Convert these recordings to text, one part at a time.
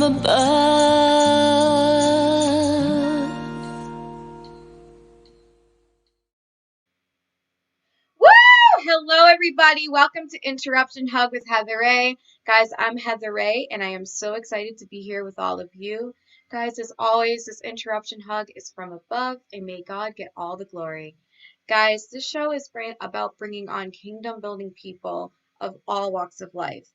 above. Woo! Hello, everybody. Welcome to Interruption Hug with Heather Ray. Guys, I'm Heather Ray, and I am so excited to be here with all of you. Guys, as always, this Interruption Hug is from above, and may God get all the glory. Guys, this show is about bringing on kingdom-building people of all walks of life.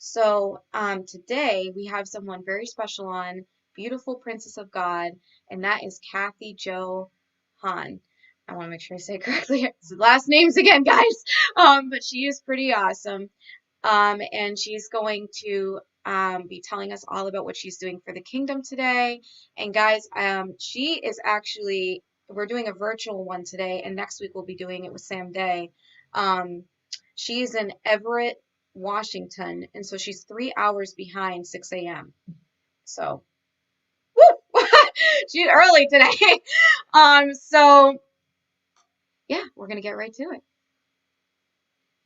So today we have someone very special on, beautiful Princess of God, and that is Kathy Jo Hahn. I want to make sure I say it correctly. It's the last names again, guys. But she is pretty awesome. And she's going to be telling us all about what she's doing for the kingdom today. And guys, she is actually, we're doing a virtual one today, and next week we'll be doing it with Sam Day. She's in Everett, Washington, and so she's 3 hours behind 6 a.m. So, woo! She's early today. So yeah, we're gonna get right to it.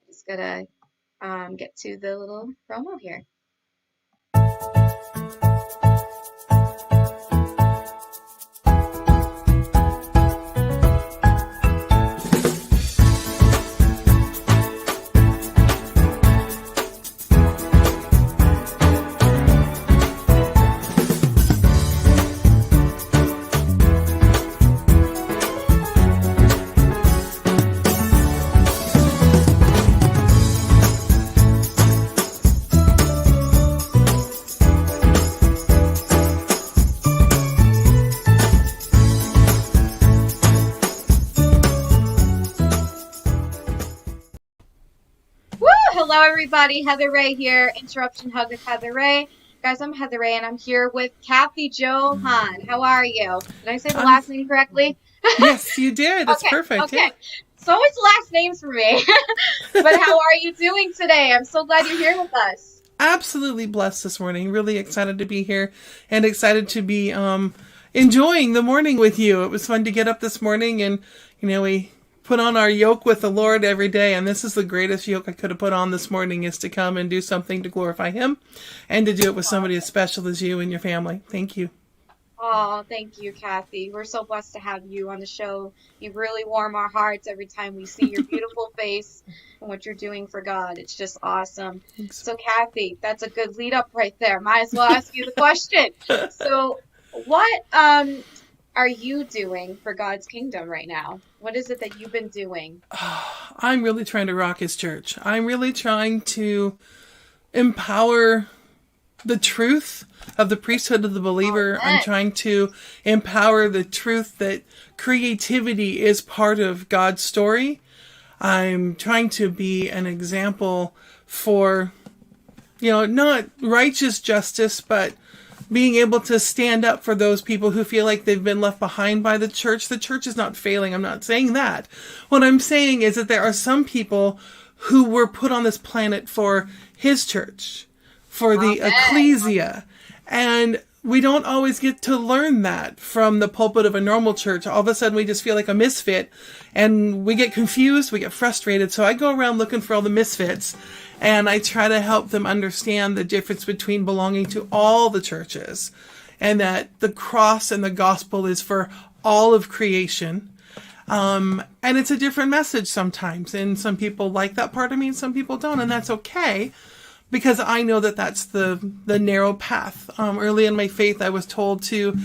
I just gotta get to the little promo here. Hello, everybody. Heather Ray here. Interruption Hug with Heather Ray. Guys, I'm Heather Ray, and I'm here with Kathy Jo Hahn. How are you? Did I say the last name correctly? Yes, you did. It's okay, perfect. Okay. Yeah. So much last names for me. But how are you doing today? I'm so glad you're here with us. Absolutely blessed this morning. Really excited to be here and excited to be enjoying the morning with you. It was fun to get up this morning and, we put on our yoke with the Lord every day, and this is the greatest yoke I could have put on this morning, is to come and do something to glorify Him and to do it with somebody as special as you and your family. Thank you. Oh, thank you, Kathy. We're so blessed to have you on the show. You really warm our hearts every time we see your beautiful face and what you're doing for God. It's just awesome. Thanks. So, Kathy, that's a good lead up right there. Might as well ask you the question. So, what are you doing for God's kingdom right now? What is it that you've been doing? I'm really trying to rock His church. I'm really trying to empower the truth of the priesthood of the believer. I'm trying to empower the truth that creativity is part of God's story. I'm trying to be an example for, not righteous justice, but being able to stand up for those people who feel like they've been left behind by the church. The church is not failing. I'm not saying that. What I'm saying is that there are some people who were put on this planet for His church, for the ecclesia. And we don't always get to learn that from the pulpit of a normal church. All of a sudden we just feel like a misfit and we get confused, we get frustrated. So I go around looking for all the misfits, and I try to help them understand the difference between belonging to all the churches, and that the cross and the gospel is for all of creation. And it's a different message sometimes. And some people like that part of me and some people don't. And that's okay, because I know that that's the narrow path. Early in my faith, I was told to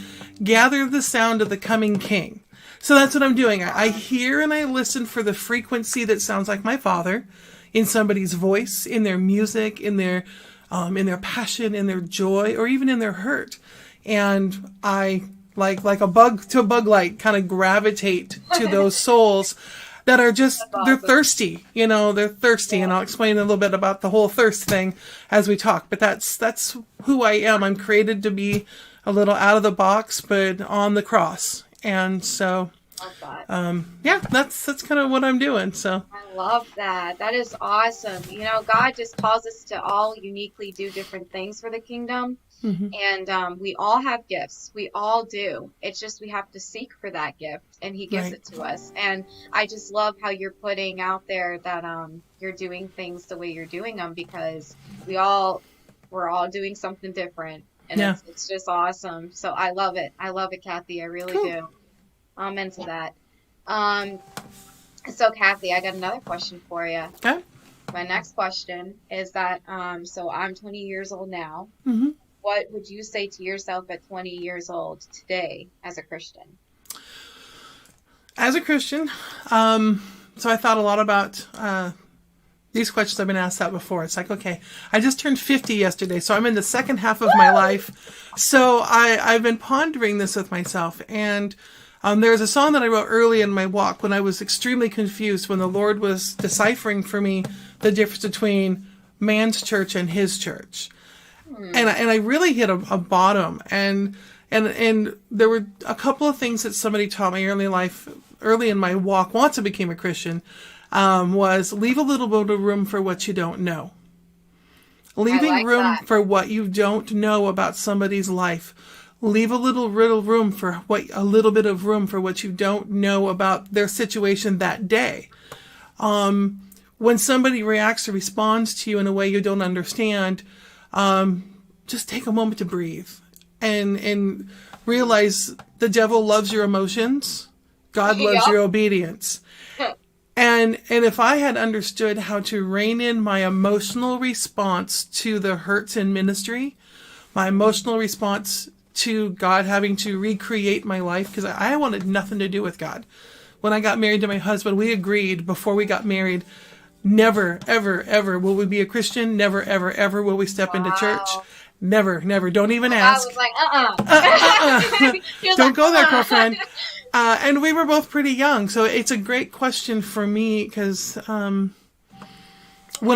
gather the sound of the coming King. So that's what I'm doing. I hear and I listen for the frequency that sounds like my Father, in somebody's voice, in their music, in their passion, in their joy, or even in their hurt. And I, like a bug to a bug light, kind of gravitate to those souls that are just, they're thirsty, they're thirsty. Yeah. And I'll explain a little bit about the whole thirst thing as we talk. But that's who I am. I'm created to be a little out of the box, but on the cross. And so, that's kind of what I'm doing. So I love that. That is awesome. God just calls us to all uniquely do different things for the kingdom. Mm-hmm. And we all have gifts. We all do. It's just we have to seek for that gift, and He gives it to us. And I just love how you're putting out there that you're doing things the way you're doing them, because we're all doing something different. And Yeah. it's just awesome. So I love it. I love it, Kathy. I really Cool. do. I'm into that. Um, so Kathy, I got another question for you. Okay. My next question is that, so I'm 20 years old now. Mm-hmm. What would you say to yourself at 20 years old today as a Christian? As a Christian, so I thought a lot about these questions. I've been asked that before. It's like, okay, I just turned 50 yesterday, so I'm in the second half of my life. So I've been pondering this with myself. And there's a song that I wrote early in my walk when I was extremely confused, when the Lord was deciphering for me the difference between man's church and his church. And I really hit a bottom. And there were a couple of things that somebody taught me early in my walk, once I became a Christian, was leave a little bit of room for what you don't know. Leaving room for what you don't know about somebody's life. Leave a little room for a little bit of room for what you don't know about their situation that day. When somebody reacts or responds to you in a way you don't understand, just take a moment to breathe and realize the devil loves your emotions. God loves your obedience. And if I had understood how to rein in my emotional response to the hurts in ministry, my emotional response to God having to recreate my life, because I wanted nothing to do with God. When I got married to my husband, we agreed before we got married, never, ever, ever will we be a Christian. Never, ever, ever will we step into church. Never, never. Don't even ask. I was like, Don't go there, girlfriend. And we were both pretty young, so it's a great question for me, because when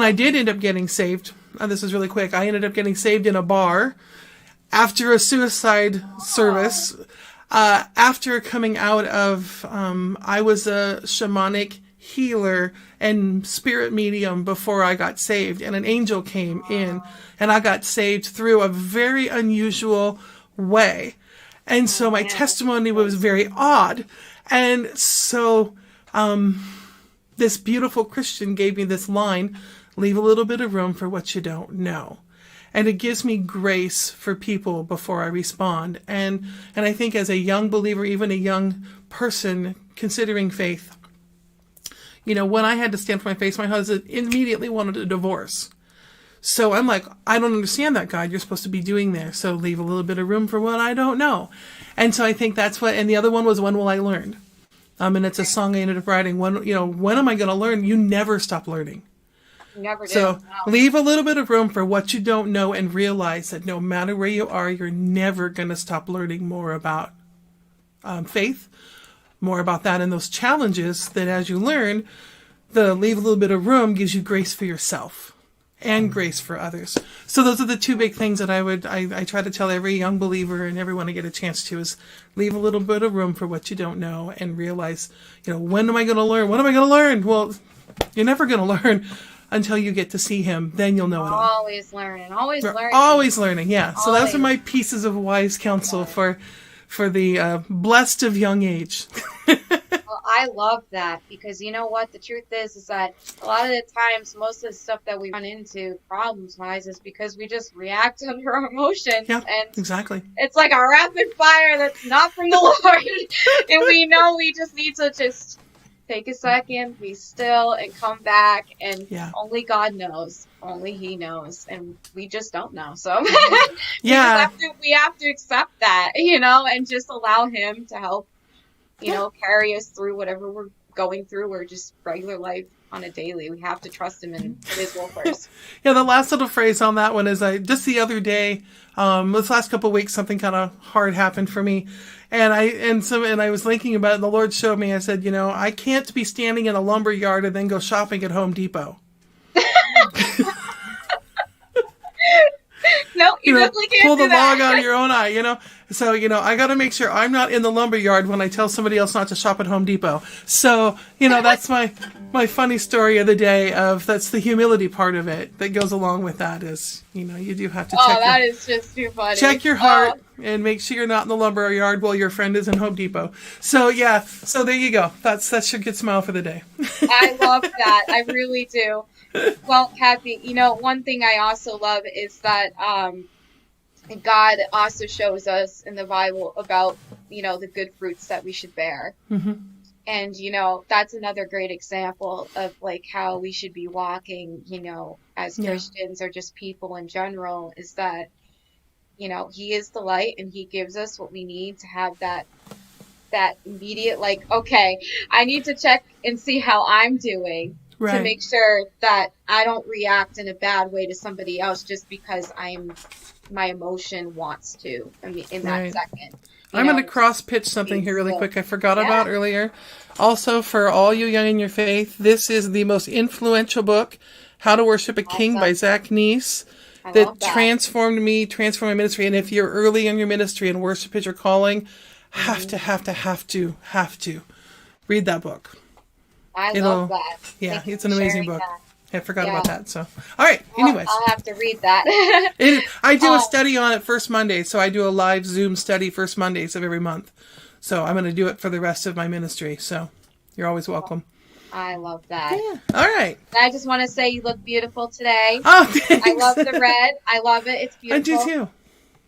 I did end up getting saved, this is really quick, I ended up getting saved in a bar after a suicide service. After coming out of, I was a shamanic healer and spirit medium before I got saved, and an angel came in, and I got saved through a very unusual way. And so my testimony was very odd. And so this beautiful Christian gave me this line, leave a little bit of room for what you don't know. And it gives me grace for people before I respond. And I think as a young believer, even a young person considering faith, when I had to stand for my faith, my husband immediately wanted a divorce. So I'm like, I don't understand that, God. You're supposed to be doing there. So leave a little bit of room for what I don't know. And so I think that's what, and the other one was, when will I learn? And it's a song I ended up writing. When am I going to learn? You never stop learning. Never do. So No. leave a little bit of room for what you don't know, and realize that no matter where you are, you're never going to stop learning more about faith, more about that and those challenges that as you learn, leave a little bit of room gives you grace for yourself and grace for others. So those are the two big things that I try to tell every young believer and everyone I get a chance to, is leave a little bit of room for what you don't know, and realize, when am I going to learn? What am I going to learn? Well, you're never going to learn until you get to see him. Then you'll know it all. Always learning. Always learning. Yeah. So Always. those are my pieces of wise counsel for the blessed of young age. Well, I love that, because you know what? The truth is that a lot of the times, most of the stuff that we run into problems-wise is because we just react under our emotions. Yeah, and exactly. It's like a rapid fire that's not from the Lord. And we know we just need to just take a second, be still, and come back. And only God knows. Only He knows. And we just don't know. So we have to accept that, and just allow Him to help, carry us through whatever we're going through, or just regular life on a daily. We have to trust Him in His will first. Yeah, the last little phrase on that one is, just the other day, this last couple of weeks, something kind of hard happened for me. And I was thinking about it, and the Lord showed me, I said, I can't be standing in a lumber yard and then go shopping at Home Depot. No, you definitely can't pull do the that. log out of your own eye, So, I got to make sure I'm not in the lumber yard when I tell somebody else not to shop at Home Depot. So, that's my funny story of the day. That's the humility part of it that goes along with that, is, you do have to is just too funny. Check your heart and make sure you're not in the lumber yard while your friend is in Home Depot. So, yeah. So there you go. That's your good smile for the day. I love that. I really do. Well, Kathy, one thing I also love is that And God also shows us in the Bible about, the good fruits that we should bear. Mm-hmm. And, that's another great example of like how we should be walking, as Yeah. Christians or just people in general, is that, He is the light and He gives us what we need to have that immediate, like, okay, I need to check and see how I'm doing to Right. make sure that I don't react in a bad way to somebody else just because my emotion wants to. I mean, in that Right. second, I'm going to cross pitch something being here really still. quick I forgot Yeah, about earlier. Also, for all you young in your faith, this is the most influential book, How to Worship a King by awesome. Zach Neese, I that love that. transformed me, transformed my ministry. And if you're early in your ministry and worship is your calling, have Hmm. to, have to read that book. I love It'll, that. yeah, Thank you it's for an amazing sharing book. that. I forgot Yeah, about that. So, all right. Anyways, I'll have to read that. I do a Oh, study on it first Monday. So I do a live Zoom study first Mondays of every month. So I'm going to do it for the rest of my ministry. So you're always welcome. I love that. Yeah. All right. And I just want to say you look beautiful today. Oh, I thanks. love the red. I love it. It's I do beautiful.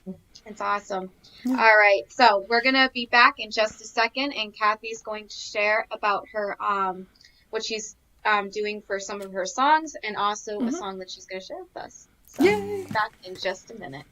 too. It's awesome. All right, so we're gonna be back in just a second, and Kathy's going to share about her what she's doing for some of her songs, and also a song that she's gonna share with us. So Yay. back in just a minute.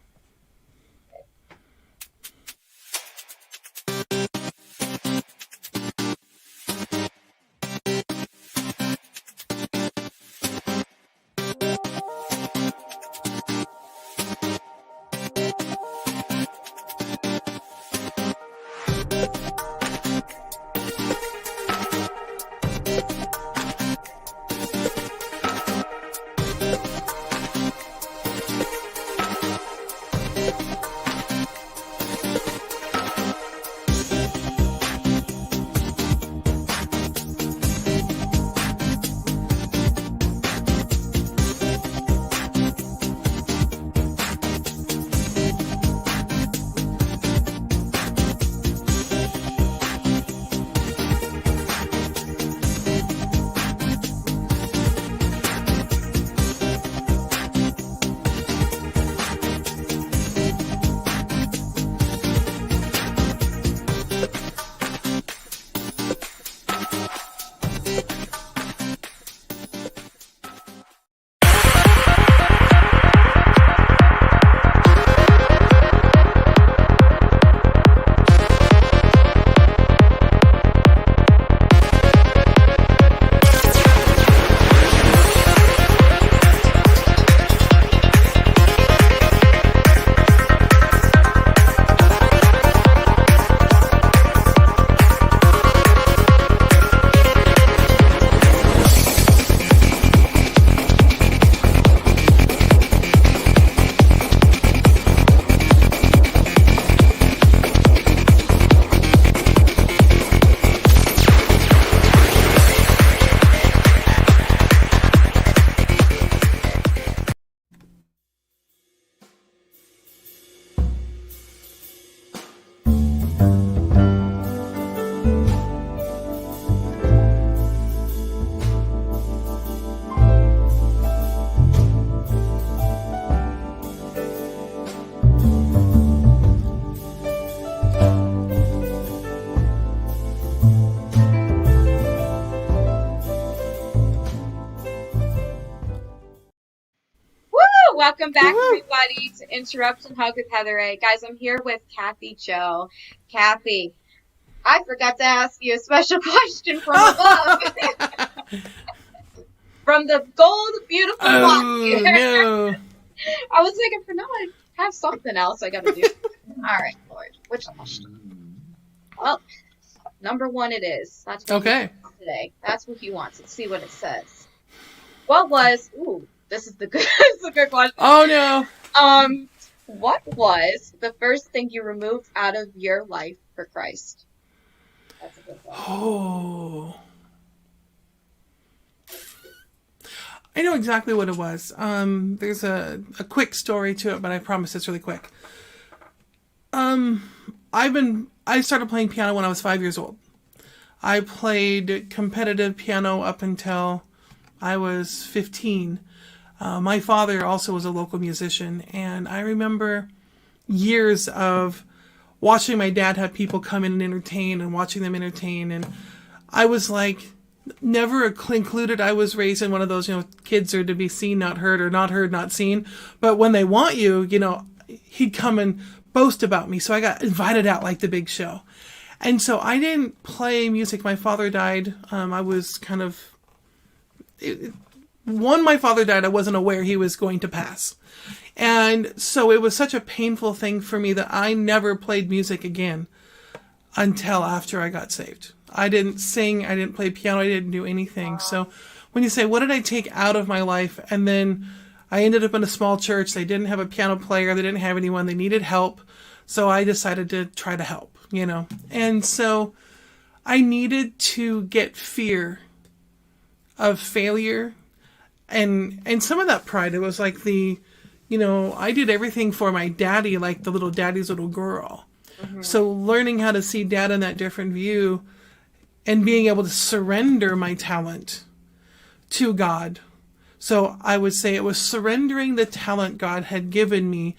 Woo! Welcome back, Woo-hoo. everybody, to Interruption Hug with Heather A. Guys, I'm here with Kathy Joe. Kathy, I forgot to ask you a special question from above. From the gold, beautiful box. Oh, no. I was thinking, for now I have something else I gotta do. All right, Lord, which question? Well, number one it is. That's what Okay. he wants today. That's what he wants. Let's see what it says. What was? Ooh, this is the good. This is a good question. Oh, no. What was the first thing you removed out of your life for Christ? That's a good one. Oh. I know exactly what it was. There's a quick story to it, but I promise it's really quick. I started playing piano when I was 5 years old. I played competitive piano up until I was 15. My father also was a local musician, and I remember years of watching my dad have people come in and entertain and watching them entertain. And I was like, never included. I was raised in one of those, kids are to be seen, not heard, or not heard, not seen. But when they want you, he'd come and boast about me. So I got invited out like the big show. And so I didn't play music. My father died. I was kind of, my father died, I wasn't aware he was going to pass. And so it was such a painful thing for me that I never played music again until after I got saved. I didn't sing, I didn't play piano, I didn't do anything. Wow. So when you say, what did I take out of my life? And then I ended up in a small church. They didn't have a piano player. They didn't have anyone. They needed help. So I decided to try to help, And so I needed to get fear of failure and some of that pride. It was like I did everything for my daddy, like the little daddy's little girl. Mm-hmm. So learning how to see dad in that different view and being able to surrender my talent to God. So I would say it was surrendering the talent God had given me,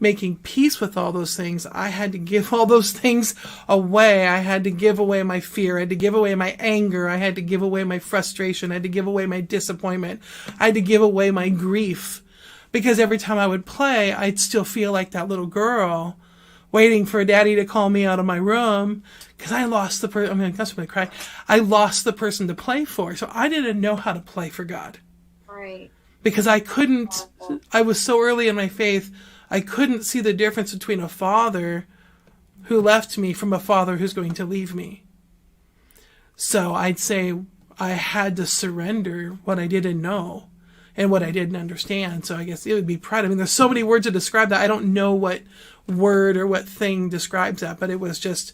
making peace with all those things. I had to give all those things away. I had to give away my fear. I had to give away my anger. I had to give away my frustration. I had to give away my disappointment. I had to give away my grief. Because every time I would play, I'd still feel like that little girl waiting for daddy to call me out of my room because I lost the person. I'm going to cry. I lost the person to play for. So I didn't know how to play for God. Right. Because I couldn't, I was so early in my faith, I couldn't see the difference between a father who left me from a father who's going to leave me. So I'd say I had to surrender what I didn't know and what I didn't understand. So I guess it would be pride. I mean, there's so many words to describe that. I don't know what word or what thing describes that, but it was just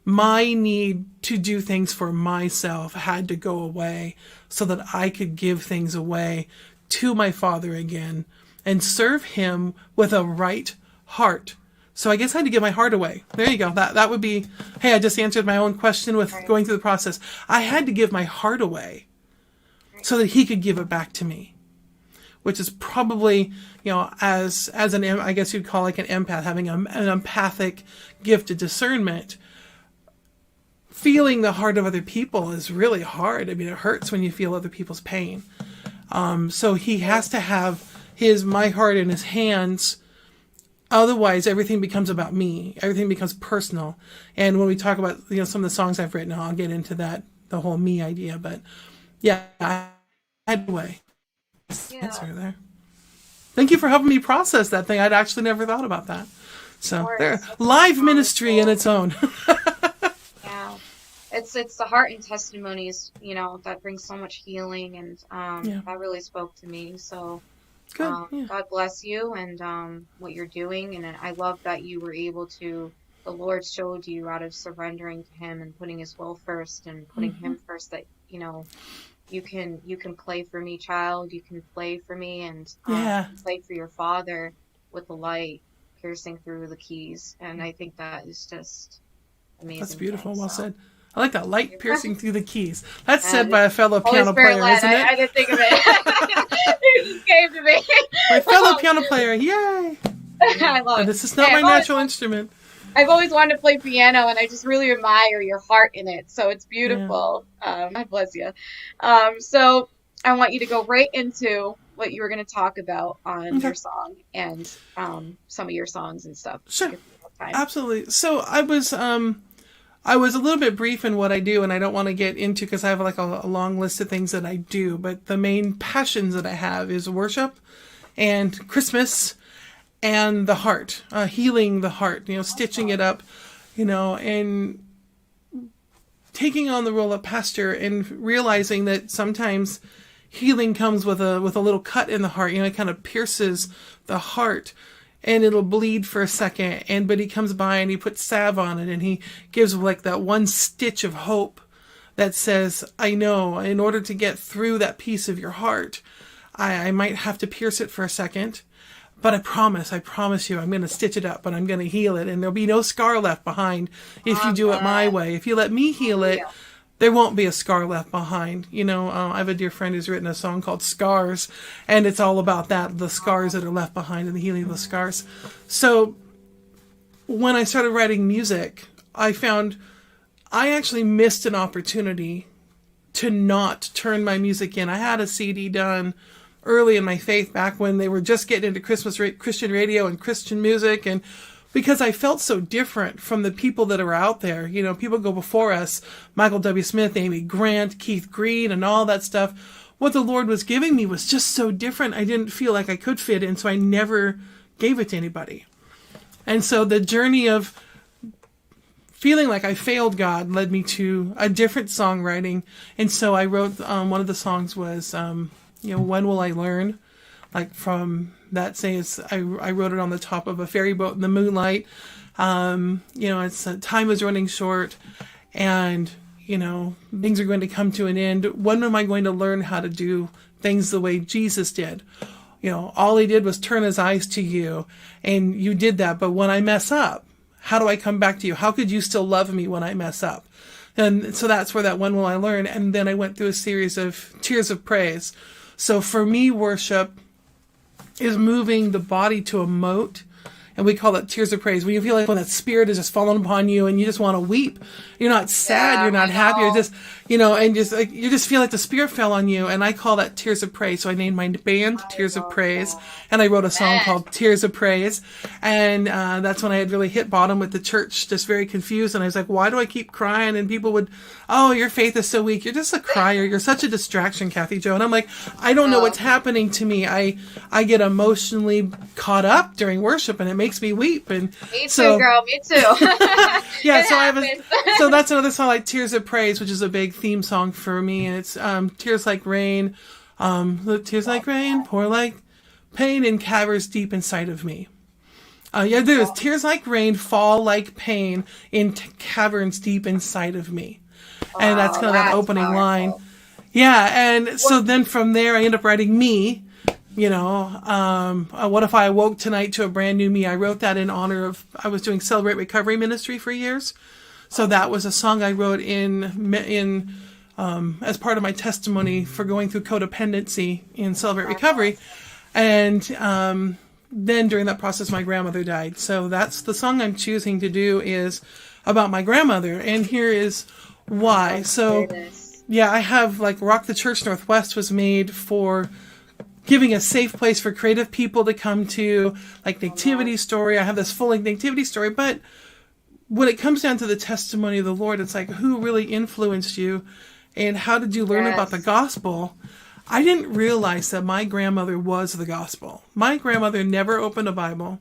my need to do things for myself had to go away so that I could give things away to my father again and serve him with a right heart. So I guess I had to give my heart away. There you go. That would be, hey, I just answered my own question with going through the process. I had to give my heart away so that he could give it back to me, which is probably, as an, I guess you'd call like an empath, having an empathic gift of discernment. Feeling the heart of other people is really hard. I mean, it hurts when you feel other people's pain. So he has to have my heart in his hands. Otherwise, everything becomes about me. Everything becomes personal. And when we talk about, some of the songs I've written, I'll get into that, the whole me idea. But yeah, I had way. Answer there. Thank you for helping me process that thing. I'd actually never thought about that. So there, live ministry in its own. Yeah, it's the heart and testimonies, that brings so much healing, and that really spoke to me. So good, God bless you and what you're doing, and I love that you were able to. The Lord showed you out of surrendering to Him and putting His will first and putting Him first that you can play for me, child. You can play for me and play for your Father with the light piercing through the keys. And I think that is just amazing. That's beautiful. Well said. I like that, light piercing through the keys. That's said by a fellow piano player, isn't it? I didn't think of it. It just came to me. My fellow piano player, yay! I love it. This is not my natural instrument. I've always wanted to play piano, and I just really admire your heart in it. So it's beautiful. Yeah. God bless you. So I want you to go right into what you were going to talk about on your song and some of your songs and stuff. Sure. Absolutely. So I was a little bit brief in what I do, and I don't want to get into because I have like a long list of things that I do. But the main passions that I have is worship and Christmas and the heart, healing the heart, stitching it up, and taking on the role of pastor and realizing that sometimes healing comes with a little cut in the heart. It kind of pierces the heart and it'll bleed for a second. But he comes by and he puts salve on it and he gives like that one stitch of hope that says, I know in order to get through that piece of your heart, I might have to pierce it for a second. But I promise you, I'm going to stitch it up and I'm going to heal it. And there'll be no scar left behind if you do it my way. If you let me heal it, there won't be a scar left behind. I have a dear friend who's written a song called Scars. And it's all about that, the scars that are left behind and the healing of the scars. So when I started writing music, I found I actually missed an opportunity to not turn my music in. I had a CD done early in my faith, back when they were just getting into Christian radio and Christian music, and because I felt so different from the people that are out there. You know, people go before us, Michael W. Smith, Amy Grant, Keith Green, and all that stuff. What the Lord was giving me was just so different. I didn't feel like I could fit in, so I never gave it to anybody. And so the journey of feeling like I failed God led me to a different songwriting. And so I wrote, one of the songs was, When Will I Learn? Like from that says, I wrote it on the top of a ferry boat in the moonlight. It's time is running short, and, things are going to come to an end. When am I going to learn how to do things the way Jesus did? All he did was turn his eyes to you, and you did that. But when I mess up, how do I come back to you? How could you still love me when I mess up? And so that's where that When Will I Learn? And then I went through a series of tears of praise. So for me, worship is moving the body to emote. And we call that tears of praise. When you feel like when that spirit is just falling upon you and you just want to weep. You're not sad, you're not happy, you're just, and just like, you just feel like the spirit fell on you. And I call that tears of praise. So I named my band Tears of Praise. And I wrote a song called Tears of Praise. And that's when I had really hit bottom with the church, just very confused. And I was like, why do I keep crying? And people would, oh, your faith is so weak. You're just a crier. You're such a distraction, Kathy Jo. And I'm like, I don't know what's happening to me. I get emotionally caught up during worship, and it makes me weep. And me too, girl. Me too. Yeah. So that's another song, like Tears of Praise, which is a big theme song for me. And it's tears like rain, tears like rain, pour like pain in caverns deep inside of me. There's tears like rain, fall like pain in caverns deep inside of me. And that's kind of that opening line. Yeah. And so then from there, I end up writing Me. What if I awoke tonight to a brand new me? I wrote that in honor of, I was doing Celebrate Recovery ministry for years. So that was a song I wrote in as part of my testimony for going through codependency in Celebrate Recovery. And then during that process, my grandmother died. So that's the song I'm choosing to do, is about my grandmother. And here is why. So yeah, I have like Rock the Church Northwest was made for giving a safe place for creative people to come to, like Nativity Story. I have this full Nativity Story, but when it comes down to the testimony of the Lord, it's like, who really influenced you and how did you learn about the gospel? I didn't realize that my grandmother was the gospel. My grandmother never opened a Bible.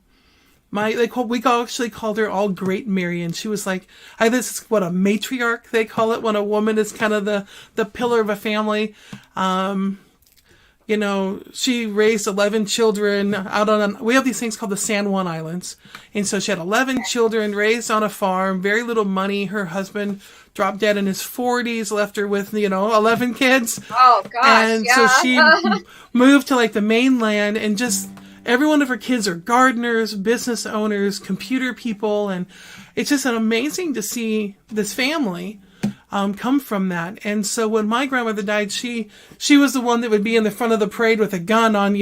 We actually called her All Great Mary, and she was like, this is what a matriarch they call it, when a woman is kind of the pillar of a family. She raised 11 children out on, we have these things called the San Juan Islands. And so she had 11 children raised on a farm, very little money. Her husband dropped dead in his 40s, left her with, 11 kids. Oh, gosh. And so she moved to like the mainland, and just every one of her kids are gardeners, business owners, computer people. And it's just amazing to see this family come from that. And so when my grandmother died, she was the one that would be in the front of the parade with a gun on,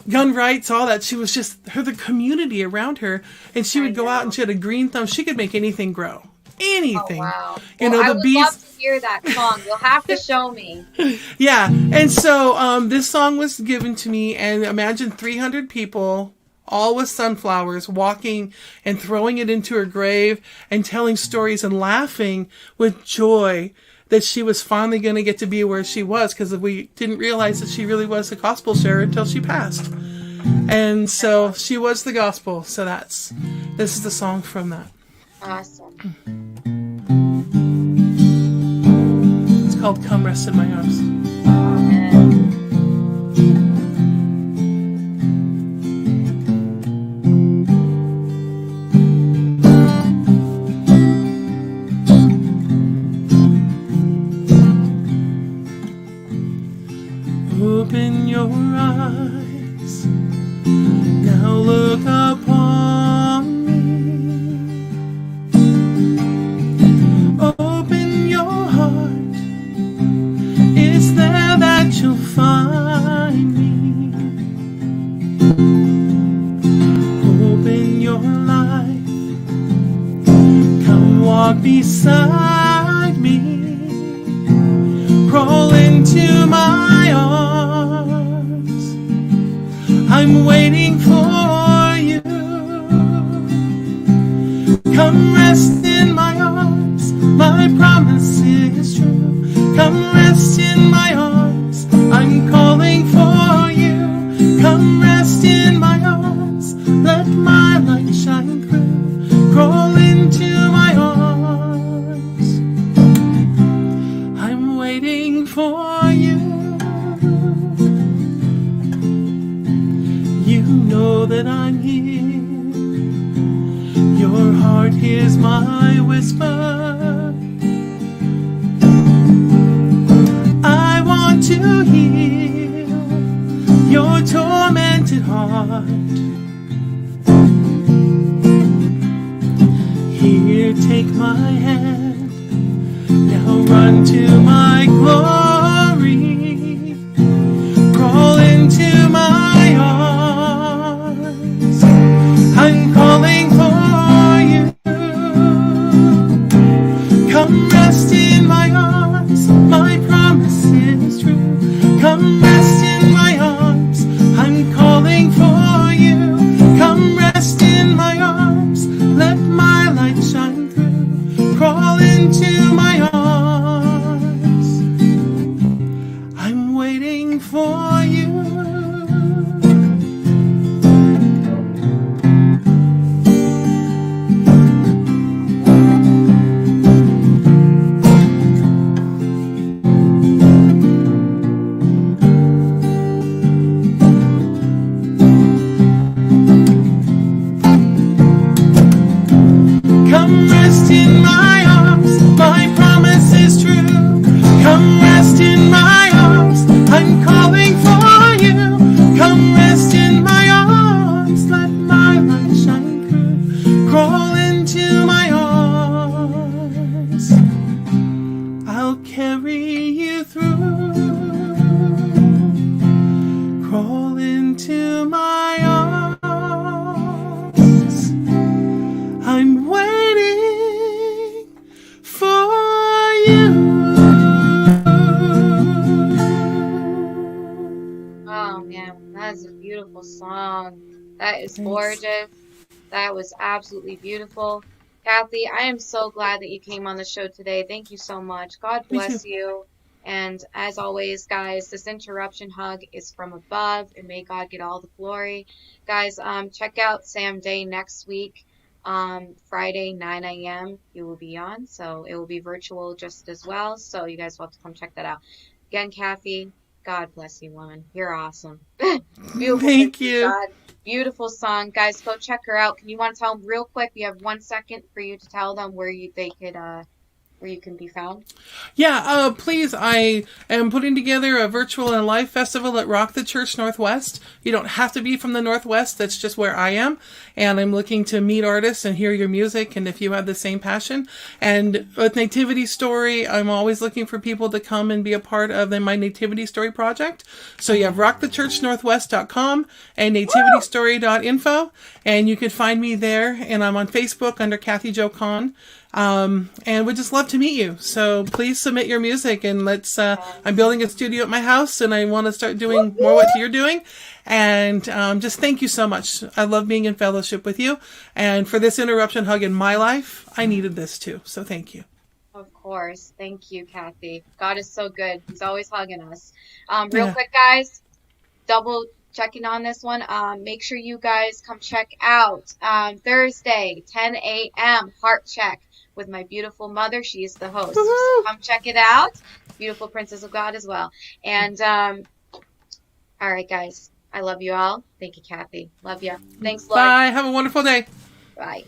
gun rights, all that. She was just the community around her, and she would go out, and she had a green thumb. She could make anything grow. Anything. Oh, wow. I would love to hear that song. You'll have to show me. Yeah. And so this song was given to me, and imagine 300 people, all with sunflowers, walking and throwing it into her grave and telling stories and laughing with joy that she was finally going to get to be where she was, because we didn't realize that she really was a gospel sharer until she passed. And so she was the gospel. So this is the song from that. Awesome. It's called Come Rest in My Arms. Open your eyes, now look upon me. Open your heart, it's I'm waiting for you. Come rest in my arms, my promise is true. Come rest in my arms, I'm calling for you. Come rest in my arms, let my light shine through. Crawl into my arms, I'm waiting for you. You know that I'm here. Your heart hears my whisper. I want to heal your tormented heart. Here, take my hand. Now run to my glory. Crawl into my arms. I'm calling for you. Come rest in my arms. My promise is true. Come rest in my arms. I'm calling for you. Come rest in my arms. Let my light shine through. Crawl into my arms. I'm waiting for you. Come rest in my arms, my promise is true. Come rest in my arms, I'm calling for you. Come rest in my arms, let my light shine through. Crawl into my arms, I'll carry you through. Crawl into my arms, I'm waiting for you. Oh man, that is a beautiful song. That is Thanks. gorgeous. That was absolutely beautiful. Kathy, I am so glad that you came on the show today. Thank you so much. God Me too. bless you. And as always, guys, this interruption hug is from above, and may God get all the glory. Guys, check out Sam Day next week. Friday, 9 a.m. he will be on, so it will be virtual just as well. So you guys will have to come check that out. Again, Kathy, God bless you, woman. You're awesome. Beautiful. Thank you. God. Beautiful song. Guys, go check her out. Can you want to tell them real quick? You have 1 second for you to tell them where you can be found. Yeah, please, I am putting together a virtual and live festival at Rock the Church Northwest. You don't have to be from the Northwest. That's just where I am. And I'm looking to meet artists and hear your music, and if you have the same passion. And with Nativity Story, I'm always looking for people to come and be a part of my Nativity Story project. So you have rockthechurchnorthwest.com and nativitystory.info, and you can find me there. And I'm on Facebook under Kathy Jo Kahn. And we'd just love to meet you. So please submit your music, and I'm building a studio at my house, and I want to start doing more what you're doing. And just thank you so much. I love being in fellowship with you. And for this interruption hug in my life, I needed this too. So thank you. Of course. Thank you, Kathy. God is so good. He's always hugging us. Real quick, guys, double checking on this one. Make sure you guys come check out Thursday, 10 a.m. Heart Check with my beautiful mother. She is the host. So come check it out. Beautiful Princess of God as well. And all right, guys. I love you all. Thank you, Kathy. Love you. Thanks, Lord. Bye. Have a wonderful day. Bye.